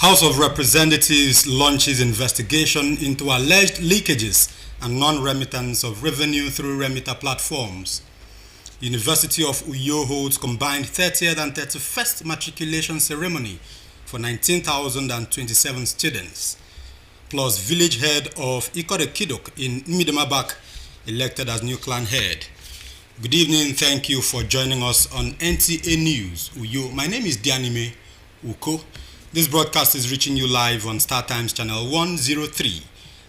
House of Representatives launches investigation into alleged leakages and non-remittance of revenue through remitter platforms. University of Uyo holds combined 30th and 31st matriculation ceremony for 19,027 students. Plus, village head of Ikode Kidok in Midemabak elected as new clan head. Good evening, thank you for joining us on NTA News Uyo. My name is Dianime Uko. This broadcast is reaching you live on Star Times channel 103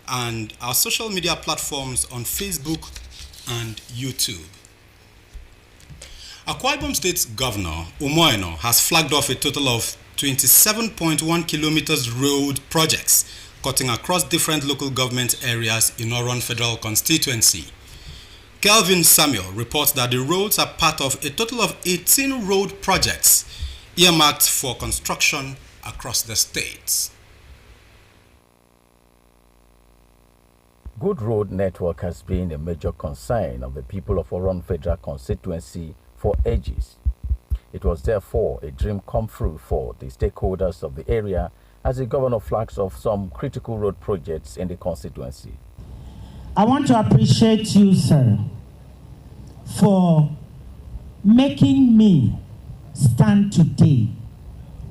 and our social media platforms on Facebook and YouTube. Akwa Ibom State's Governor Umoeno has flagged off a total of 27.1 kilometers road projects cutting across different local government areas in Oron Federal Constituency. Kelvin Samuel reports that the roads are part of a total of 18 road projects earmarked for construction across the states. Good road network has been a major concern of the people of Oron Federal Constituency for ages. It was therefore a dream come true for the stakeholders of the area as the governor flags off some critical road projects in the constituency. I want to appreciate you, sir, for making me stand today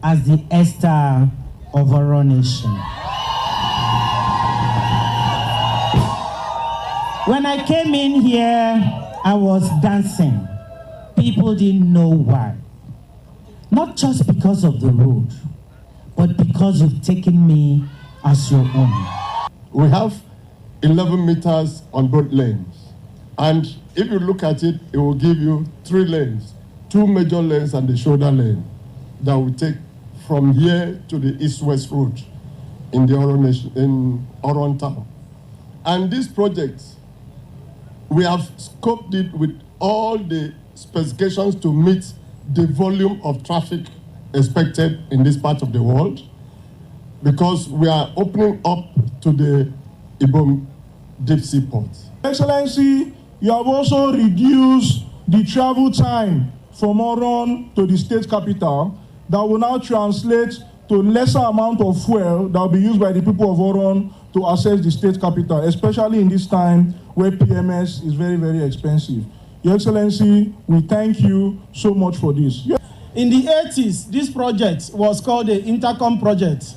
as the Esther of our nation. When I came in here, I was dancing. People didn't know why. Not just because of the road, but because you've taken me as your own. We have 11 meters on both lanes. And if you look at it, it will give you 3 lanes, 2 major lanes and the shoulder lane that will take from here to the east-west road in the Oron town. And this project, we have scoped it with all the specifications to meet the volume of traffic expected in this part of the world, because we are opening up to the Ibom deep sea port. Excellency, you have also reduced the travel time from Oron to the state capital that will now translate to lesser amount of fuel that will be used by the people of Oron to access the state capital, especially in this time where PMS is very, very expensive. Your Excellency, we thank you so much for this. In the 80s, this project was called the Intercom Project.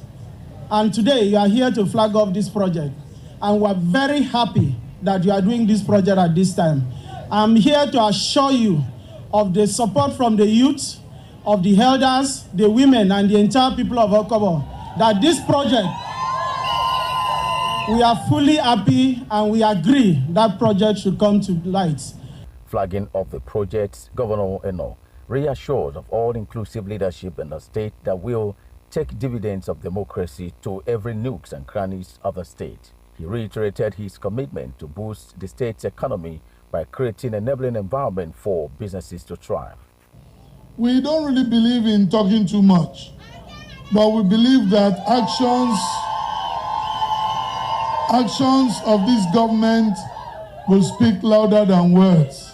And today, you are here to flag off this project. And we're very happy that you are doing this project at this time. I'm here to assure you of the support from the youth, of the elders, the women, and the entire people of Okobo, that this project, we are fully happy and we agree that project should come to light. Flagging of the projects, Governor Eno reassured of all-inclusive leadership in the state that will take dividends of democracy to every nooks and crannies of the state. He reiterated his commitment to boost the state's economy by creating an enabling environment for businesses to thrive. We don't really believe in talking too much, but we believe that actions of this government will speak louder than words,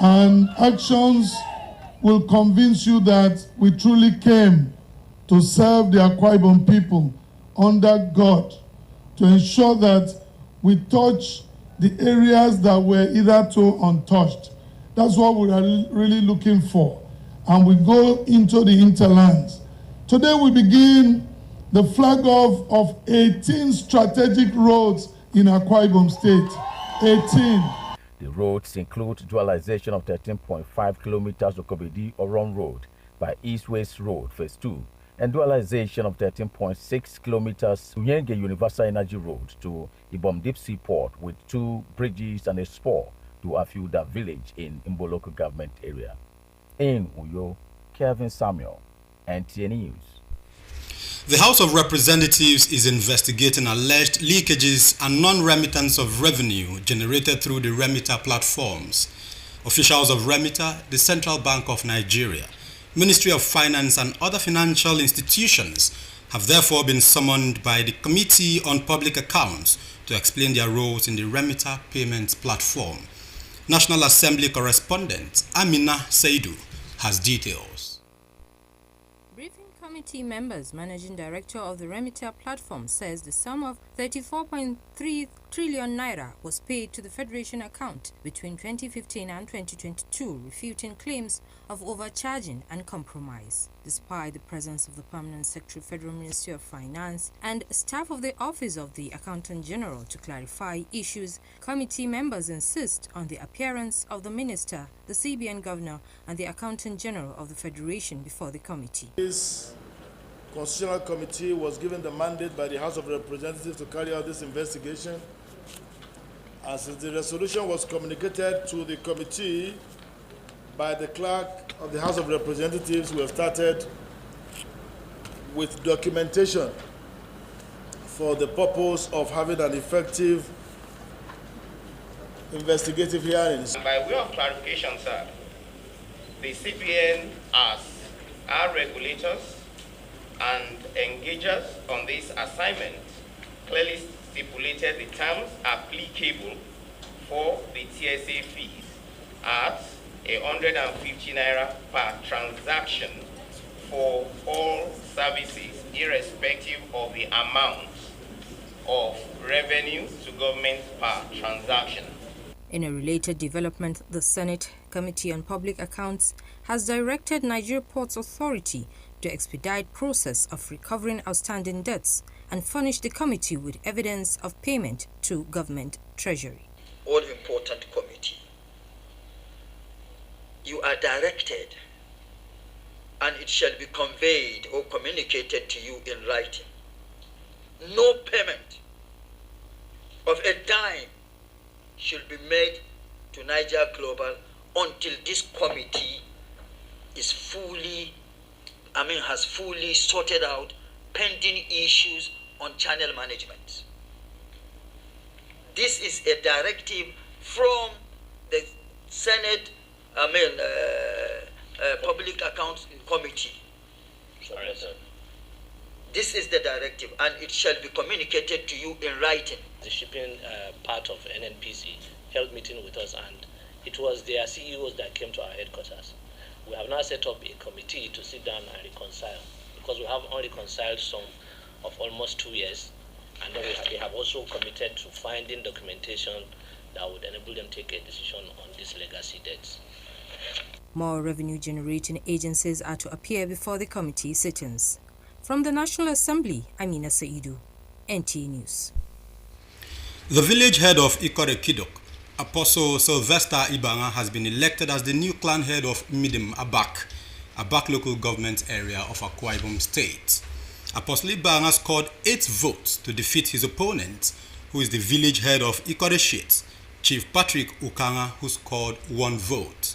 and actions will convince you that we truly came to serve the Akwa Ibom people under God, to ensure that we touch the areas that were hitherto untouched. That's what we are really looking for. And we go into the interlands. Today we begin the flag off of 18 strategic roads in Akwa Ibom State. 18. The roads include dualization of 13.5 kilometers Okobedi Oron Road by East-West Road Phase 2 and dualization of 13.6 kilometers Uyenge Universal Energy Road to Ibom Deep Sea Port with 2 bridges and a spur to Afiuda village in Imbo local government area. In Uyo, Kelvin Samuel, NTA News. The House of Representatives is investigating alleged leakages and non-remittance of revenue generated through the remitter platforms. Officials of Remitter, the Central Bank of Nigeria, Ministry of Finance and other financial institutions have therefore been summoned by the Committee on Public Accounts to explain their roles in the remitter payments platform. National Assembly correspondent Amina Saidu has details. Briefing committee members, Managing Director of the Remitter platform says the sum of 34.3 trillion naira was paid to the Federation account between 2015 and 2022, refuting claims of overcharging and compromise. Despite the presence of the Permanent Secretary, Federal Ministry of Finance, and staff of the Office of the Accountant General to clarify issues, committee members insist on the appearance of the Minister, the CBN Governor, and the Accountant General of the Federation before the committee. This Constitutional Committee was given the mandate by the House of Representatives to carry out this investigation. And since the resolution was communicated to the committee by the clerk of the House of Representatives, we have started with documentation for the purpose of having an effective investigative hearing. By way of clarification, sir, the CBN as our regulators and engagers on this assignment clearly stipulated the terms applicable for the TSA fees at 150 naira per transaction for all services, irrespective of the amount of revenue to government per transaction. In a related development, the Senate Committee on Public Accounts has directed Nigeria Ports Authority to expedite process of recovering outstanding debts and furnish the committee with evidence of payment to government treasury. All important committee, you are directed and it shall be conveyed or communicated to you in writing. No payment of a dime should be made to Niger Global until this committee is has fully sorted out pending issues on channel management. This is a directive from the Senate, Public Accounts Committee. Sorry, sir. This is the directive, and it shall be communicated to you in writing. The shipping part of NNPC held meeting with us, and it was their CEOs that came to our headquarters. We have now set up a committee to sit down and reconcile, because we have unreconciled some of almost 2 years, and then they have also committed to finding documentation that would enable them to take a decision on these legacy debts. More revenue-generating agencies are to appear before the committee sittings. From the National Assembly, Amina Saidu, NTA News. The village head of Ikore Kidok, Apostle Sylvester Ibanga, has been elected as the new clan head of Midim Abak local government area of Akwa Ibom State. Apostle Ibanga scored 8 votes to defeat his opponent, who is the village head of Ikore Shit, Chief Patrick Ukanga, who scored 1 vote.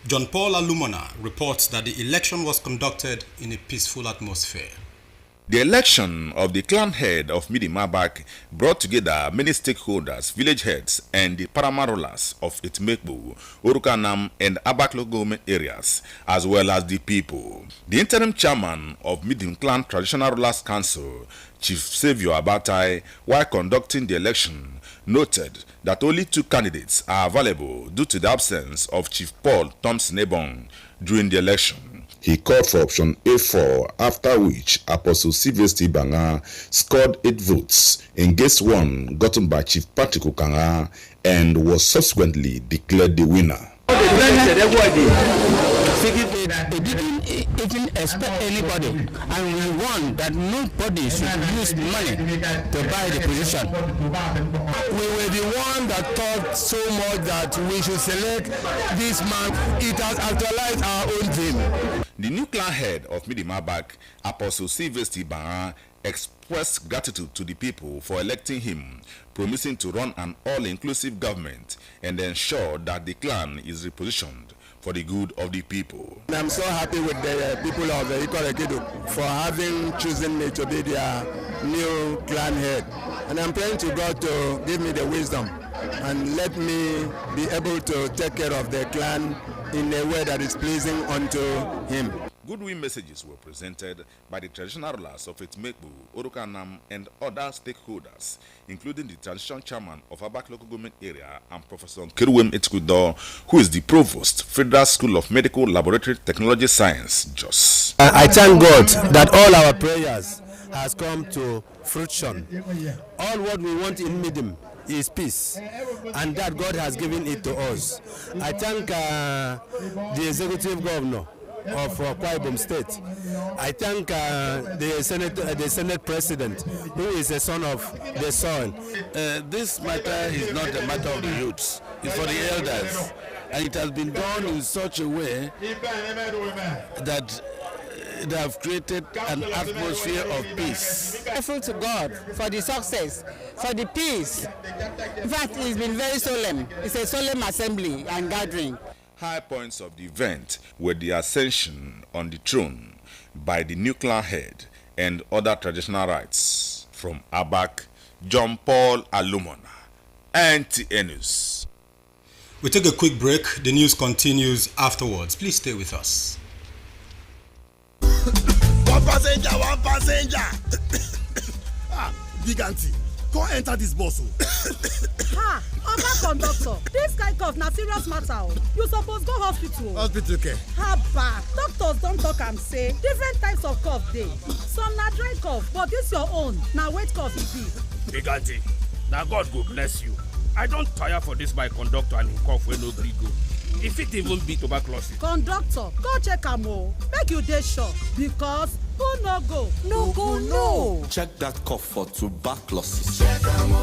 John Paul Alumona reports that the election was conducted in a peaceful atmosphere. The election of the clan head of Midimabak brought together many stakeholders, village heads, and the paramarolas of Itmekbu, Urukanam, and Abak local government areas, as well as the people. The interim chairman of Midim Clan Traditional Rulers Council, Chief Savio Abatai, while conducting the election, noted that only 2 candidates are available due to the absence of Chief Paul Thompson Ebong during the election. He called for option A4, after which Apostle Sylvester Ibanga scored 8 votes against 1 gotten by Chief Patrick Ukanga and was subsequently declared the winner. They didn't even expect anybody, and we want that nobody should use money to buy the position. We were the one that thought so much that we should select this man. It has actualized our own dream. The new clan head of Midimabak, Apostle Sylvester Ibanga, expressed gratitude to the people for electing him, promising to run an all-inclusive government and ensure that the clan is repositioned for the good of the people. I'm so happy with the people of Ikore Kidok for having chosen me to be their new clan head. And I'm praying to God to give me the wisdom and let me be able to take care of the clan in a way that is pleasing unto him. Goodwill messages were presented by the traditional rulers of Itmekbu, Urukanam, and other stakeholders, including the transition chairman of Abak local government area and Professor Keruwem Etukudo, who is the provost, Federal School of Medical Laboratory Technology Science, Jos. I thank God that all our prayers has come to fruition. All what we want in Midim is peace, and that God has given it to us. I thank the executive governor of Akwa Ibom State. I thank the Senate President, who is a son of the soil. This matter is not a matter of the youths, it's for the elders. And it has been done in such a way that they have created an atmosphere of peace. Grateful to God for the success, for the peace. In fact, it's been very solemn. It's a solemn assembly and gathering. High points of the event were the ascension on the throne by the nuclear head and other traditional rites from Abak, John Paul Alumona, and TNUS. We take a quick break. The news continues afterwards. Please stay with us. One passenger. Big auntie, go enter this bus. Ha! Oga conductor, this kind cough na serious matter. You suppose go hospital. Hospital care. Haba, doctors don talk am say different types of cough dey. Some na dry cough, but this your own na wet cough e be. Big auntie, na God go bless you. I don tire for this my conductor and him cough wey no gree go. E fit even be tuberculosis. Conductor, go check am o, make you dey sure, because who no go, no go know. Check that cough for tuberculosis. Check am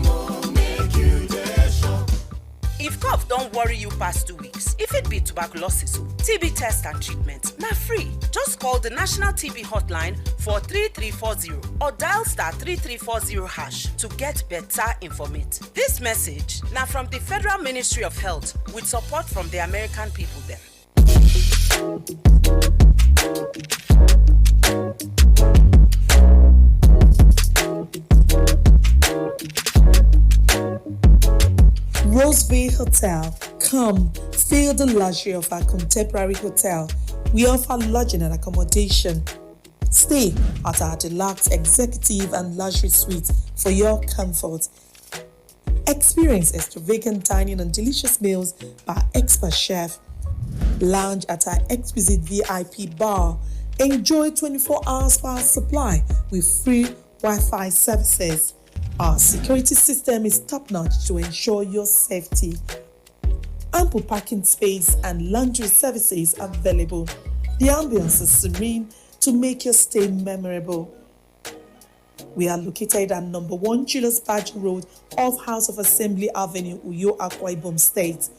o, make you dey sure. If cough don't worry you past 2 weeks, if it be tuberculosis, TB test and treatment, na free. Just call the National TB Hotline for 3340 or dial *3340# to get better information. This message now from the Federal Ministry of Health with support from the American people them. Roseville Hotel. Come, feel the luxury of our contemporary hotel. We offer lodging and accommodation. Stay at our deluxe executive and luxury suite for your comfort. Experience extravagant dining and delicious meals by expert chef. Lounge at our exquisite VIP bar. Enjoy 24 hours power supply with free Wi-Fi services. Our security system is top-notch to ensure your safety. Ample parking space and laundry services available. The ambience is serene to make your stay memorable. We are located at number 1 Julius Badger Road off House of Assembly Avenue, Uyo, Akwa Ibom State.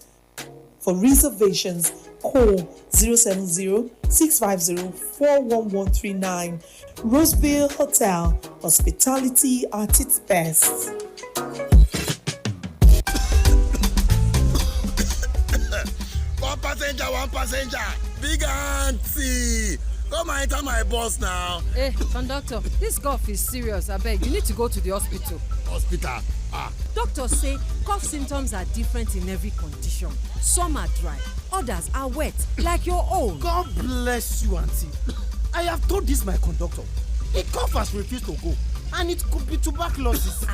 For reservations, call 070-650-41139. Roseville Hotel, hospitality at its best. One passenger. Big auntie. Come and enter my bus now. Hey, conductor, this cough is serious. I beg, you need to go to the hospital. Hospital? Doctors say cough symptoms are different in every condition. Some are dry, others are wet, like your own. God bless you, auntie. I have told this my conductor. The cough has refused to go, and it could be tuberculosis.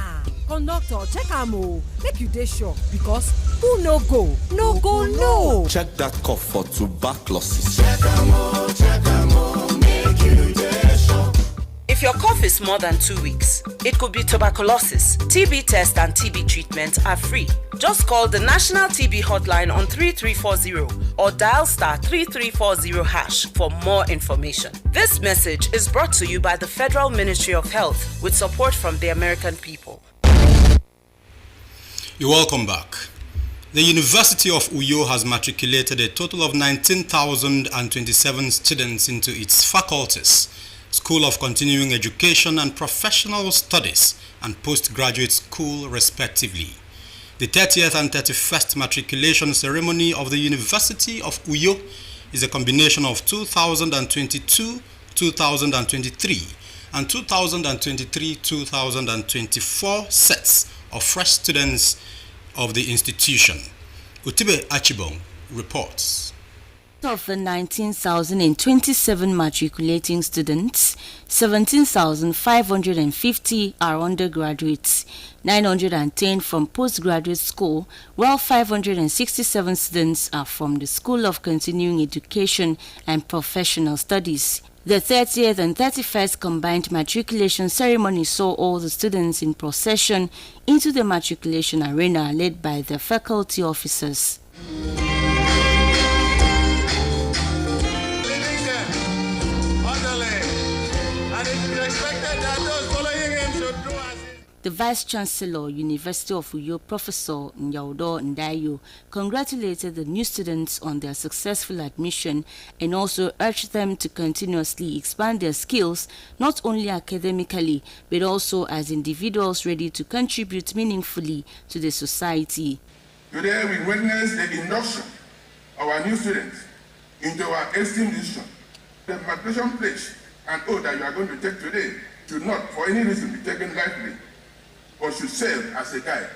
Conductor, check am o, make you dey sure, because who no go, no go know. Check that cough for tuberculosis. Check am o, make you dey sure. If your cough is more than 2 weeks, it could be tuberculosis. TB test and TB treatment are free. Just call the National TB Hotline on 3340 or dial *3340# for more information. This message is brought to you by the Federal Ministry of Health with support from the American people. You're welcome back. The University of Uyo has matriculated a total of 19,027 students into its faculties, School of Continuing Education and Professional Studies, and Postgraduate School, respectively. The 30th and 31st matriculation ceremony of the University of Uyo is a combination of 2022, 2023, and 2023-2024 sets of fresh students of the institution. Utibe Achibong reports. Of the 19,027 matriculating students, 17,550 are undergraduates, 910 from postgraduate school, while 567 students are from the School of Continuing Education and Professional Studies. The 30th and 31st combined matriculation ceremony saw all the students in procession into the matriculation arena led by the faculty officers. The Vice-Chancellor, University of Uyo, Professor Nyaudo Ndayo, congratulated the new students on their successful admission and also urged them to continuously expand their skills, not only academically, but also as individuals ready to contribute meaningfully to the society. Today we witness the induction of our new students into our esteemed institution. The matriculation pledge and oath that you are going to take today should not, for any reason, be taken lightly, or should serve as a guide.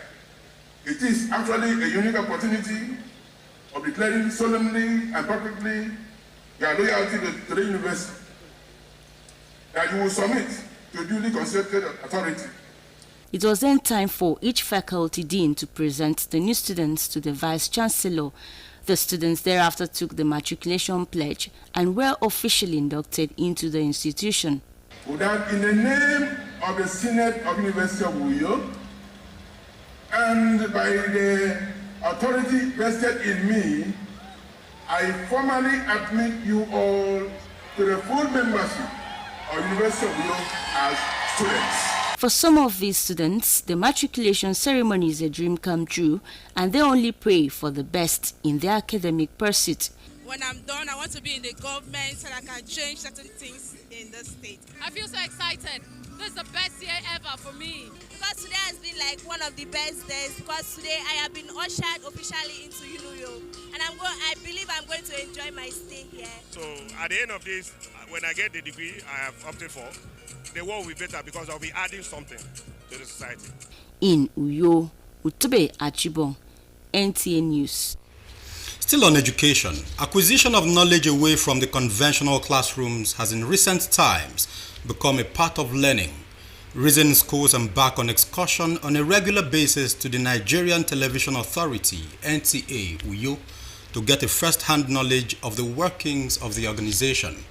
It is actually a unique opportunity of declaring solemnly and publicly your loyalty to the university, that you will submit to duly consulted authority. It was then time for each faculty dean to present the new students to the Vice-Chancellor. The students thereafter took the matriculation pledge and were officially inducted into the institution. That in the name of the Senate of University of Uyo and by the authority vested in me, I formally admit you all to the full membership of University of Uyo as students. For some of these students, the matriculation ceremony is a dream come true, and they only pray for the best in their academic pursuit. When I'm done, I want to be in the government so that I can change certain things in the state. I feel so excited. This is the best year ever for me. Because today has been like one of the best days, because today I have been ushered officially into UNUYO, and I believe I'm going to enjoy my stay here. So at the end of this, when I get the degree I have opted for, the world will be better because I'll be adding something to the society. In Uyo, Utube Achibong, NTA News. Still on education, acquisition of knowledge away from the conventional classrooms has in recent times become a part of learning. Recent schools embark on excursion on a regular basis to the Nigerian Television Authority, NTA, Uyo, to get a first-hand knowledge of the workings of the organization.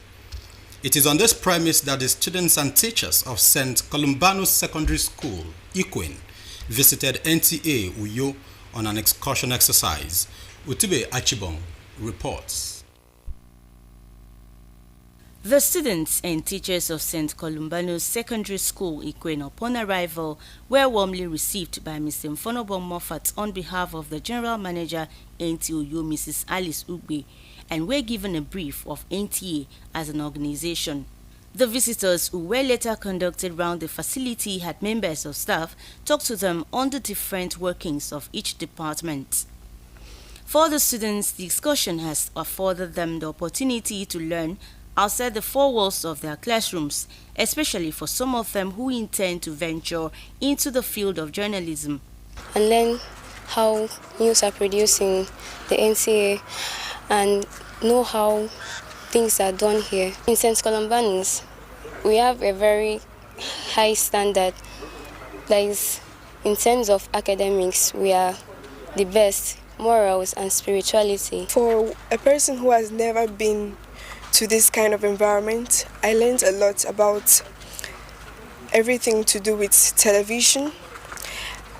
It is on this premise that the students and teachers of St. Columbanus Secondary School, Ikwen, visited NTA, Uyo on an excursion exercise. Utube Achibong reports. The students and teachers of St. Columbanus Secondary School, Ikwen, upon arrival, were warmly received by Mr. Mfonobong Moffat on behalf of the General Manager, NTOU, Mrs. Alice Ugbe, and were given a brief of NTA as an organization. The visitors, who were later conducted round the facility, had members of staff talk to them on the different workings of each department. For the students, the excursion has afforded them the opportunity to learn outside the four walls of their classrooms, especially for some of them who intend to venture into the field of journalism. And learn how news are producing the NCA and know how things are done here. In St. Columbanus, we have a very high standard. That is, in terms of academics, we are the best. Morals and spirituality. For a person who has never been to this kind of environment, I learned a lot about everything to do with television.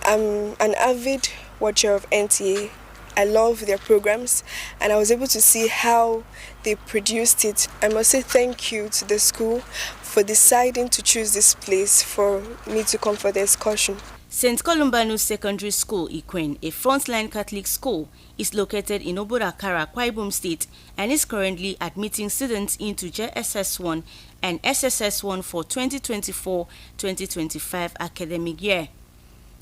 I'm an avid watcher of NTA. I love their programs, and I was able to see how they produced it. I must say thank you to the school for deciding to choose this place for me to come for the excursion. St. Columbanus Secondary School, Ikwen, a frontline Catholic school, is located in Oborakara, Akwa Ibom State, and is currently admitting students into JSS1 and SSS1 for 2024-2025 academic year.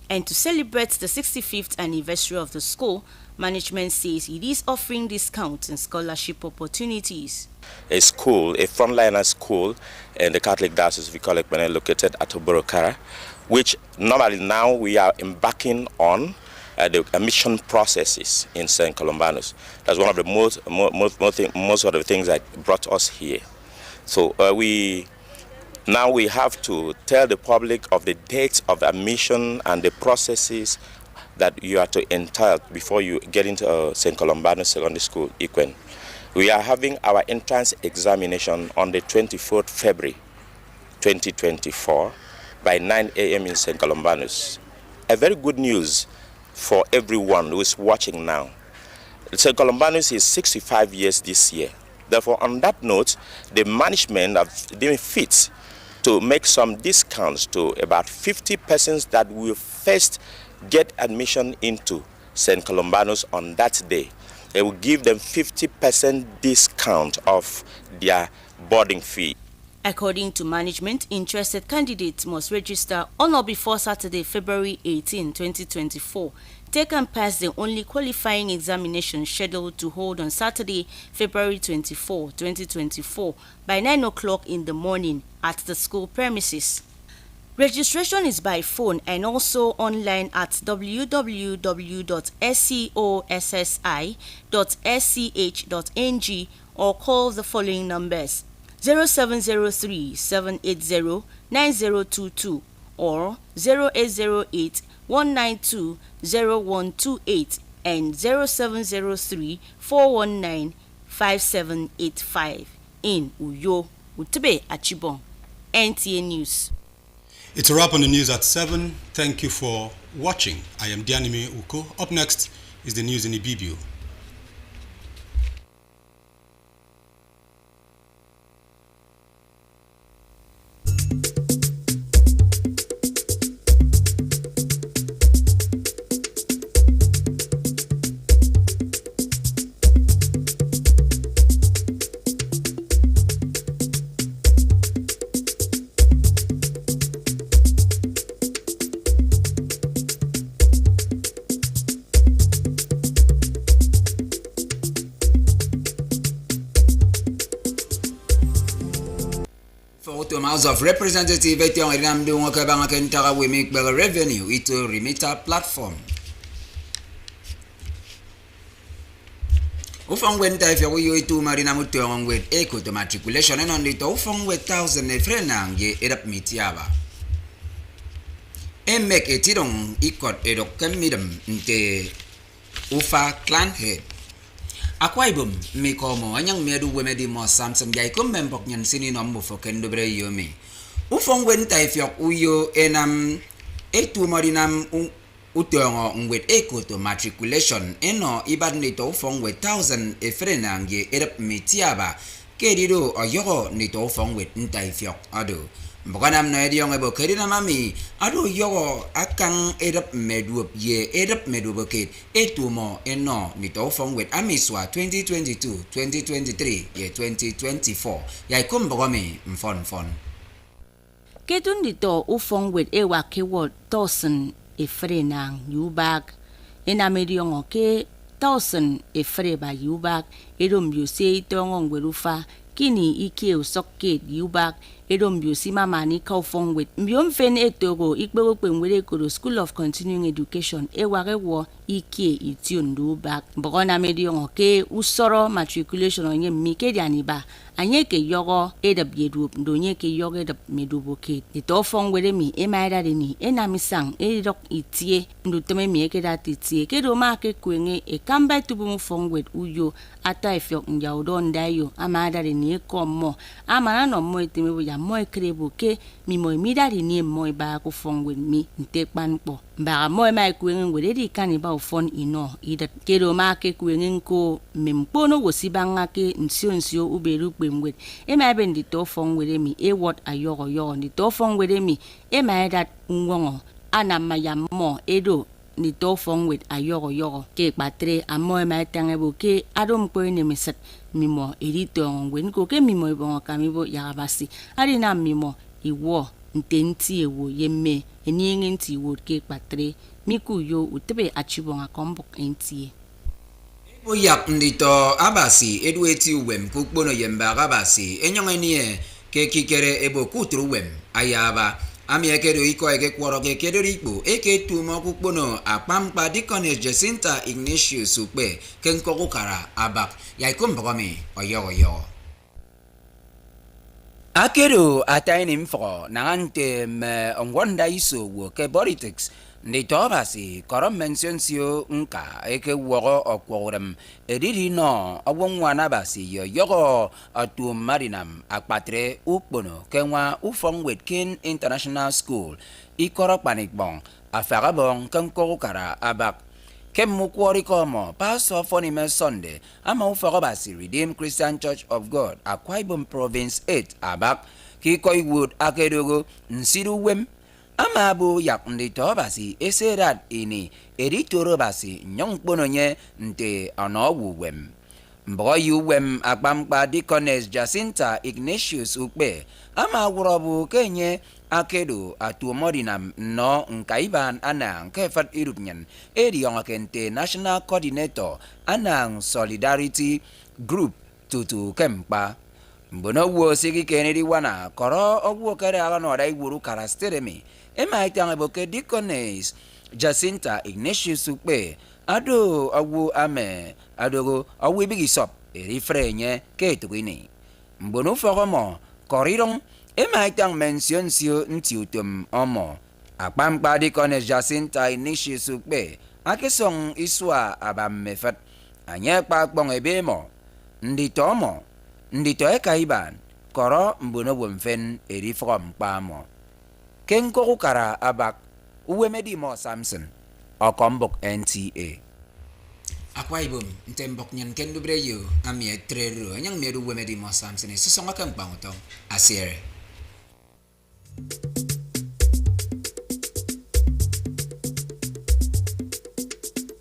And to celebrate the 65th anniversary of the school, management says it is offering discounts and scholarship opportunities. A school, a frontliner school in the Catholic Diocese of Ikwen, located at Oborakara, which normally now we are embarking on the admission processes in St. Columbanus. That's one of the most of the things that brought us here. So now we have to tell the public of the dates of admission and the processes that you are to entail before you get into St. Columbanus Secondary School, Ikwen. We are having our entrance examination on the 24th February 2024 by 9 a.m. in St. Columbanus. A very good news for everyone who is watching now. St. Columbanus is 65 years this year. Therefore, on that note, the management have been fit to make some discounts to about 50 persons that will first get admission into St. Columbanus on that day. They will give them 50% discount of their boarding fee. According to management, interested candidates must register on or before Saturday, February 18, 2024. Take and pass the only qualifying examination scheduled to hold on Saturday, February 24, 2024 by 9 o'clock in the morning at the school premises. Registration is by phone and also online at www.scossi.sch.ng or call the following numbers: 0703-780-9022 or 0808-192-0128 and 0703-419-5785 in Uyo, Utebe Achibong. NTA News. It's a wrap on the news at 7. Thank you for watching. I am Dianime Uko. Up next is the news in Ibibio. House of Representatives etiong rinamdu ngakabanga kentara we make revenue ito remitter platform. Ufongwen taifya uyo itu marina mutong with eco to matriculation and only to ufongwe 1000 efrenang ye edap mitiaba. Emek etirong ikot edok kemidem nte ufa clan head. Akwaibum mikomo anyang medu wemedi mo samsam jay kum membok nyan sini nombo fo kendo bre yomi ufongwen taifyok uyo enam etu marinam utongo ngwet eko to matriculation eno ibadni to ufongwe 1000 efrenang ye erap mitiaba kedido oyogo ni to ufongwet ntaifyok ado Mbokanam na ediyong ebo kerina mami ado yogo akang edap meduop ye edap medubokit etumo eno nito fongwet amiswa 2022-2023 ye 2024 ya ikumbogami mfon. Ketun dito ufongwet ewa kewo tosen efrenang yubag ena mediyong oke tosen efreba yubag edom yuse itong ngwerufa kini ike usoket yubag edom biosima mani kaufongwet mbiom fen etogo ikbego kwenwere koro School of Continuing Education ewarewo ike itiondu bak bogona medion ke usoro matriculation onye mike dianiba anyeke yogo edabyedu ndonye ke yogo edab meduboke itofongwere mi emaida ni enamisang edok itie nduteme mi ekedati itie kedo make kwenge ekamba tubumu fongwet uyo ata efyo njawdon dayo amada ni ekomo amana no mo eteme ya mo krebo ke mi mo midari ni mo ba ko fongwet mi ntekpanpo ba mo mai kwenge ngwere di kaniba ofon ino ida kedo make kwenge ko mempono wosibanga ke nsio uberu kpemwet ema ebe ndi to fongwere mi e what ayogo yo ndi to fongwere mi ema that ngongo ana mayamo edo ni to fongwet ayogo ke patre amo ema tangebo ke adom ko ni misat mimo edito ngwen ko ke mimo ibon kamibo yarabasi ari na mimo iwo ntenti ewo yemme enienge nti wo ke patre miku yo utebe achibonga kombok entie Oyak ndito abasi edweti uwem kukbono yemba abasi enyongenie ke kikere ebo kutru wem ayaba ami ekedo iko eke kworo ke kedo ikpo eke tumo kukpono apampa Deaconess Jacinta Ignatius Ukpe kenkoko kara abak ya ikombogami oyo akedo ataini mfo nangante ngwanda iso wo ke politics ndi tobasi koro mensionsio nka eke woro okworem edidi no awonwana basi yogo atu marinam akpatre ukpono kenwa Ufongwetkin International School ikoro panikbong afarabong kenkoro kara abak kemukwori komo Pastor Fonime Sunday ama ufagobasi Redeemed Christian Church of God Akwa Ibom Province 8 abak kikoi wood akedogo nsiru wem ama bu yak ndi tobasi eserat ini editoro basi nyongpononye nte anowu wem mboyu wem akpamkpa Deaconess Jacinta Ignatius Ukpe ama wurobu kenye akedo atuomodinam no nkaiban anang kefat irupnyan ediyong kente National Coordinator anang Solidarity Group tutu kempa mbono wo sigi Kennedy wana koro ogwo kere agano dai wuru karasteremi ema itang boke Deaconess Jacinta Ignatius Ukpe ado awu ame adogo awu bigisop erifrenye ketuini mbono fogomo korirong ema itang mention sio ntiutum omo akpamkpa Deaconess Jacinta Ignatius Ukpe akesong iswa abammefat anye kpakpong ebemo nditomo ndito ekaiban koro mbono wemfen erifrom pamo kenko kara abak uwemedi mo Samson okombok NTA Akwa Ibom ntembok nyan kendo breyo amie trero nyang medu wemedi mo Samson susonga kang panguto asere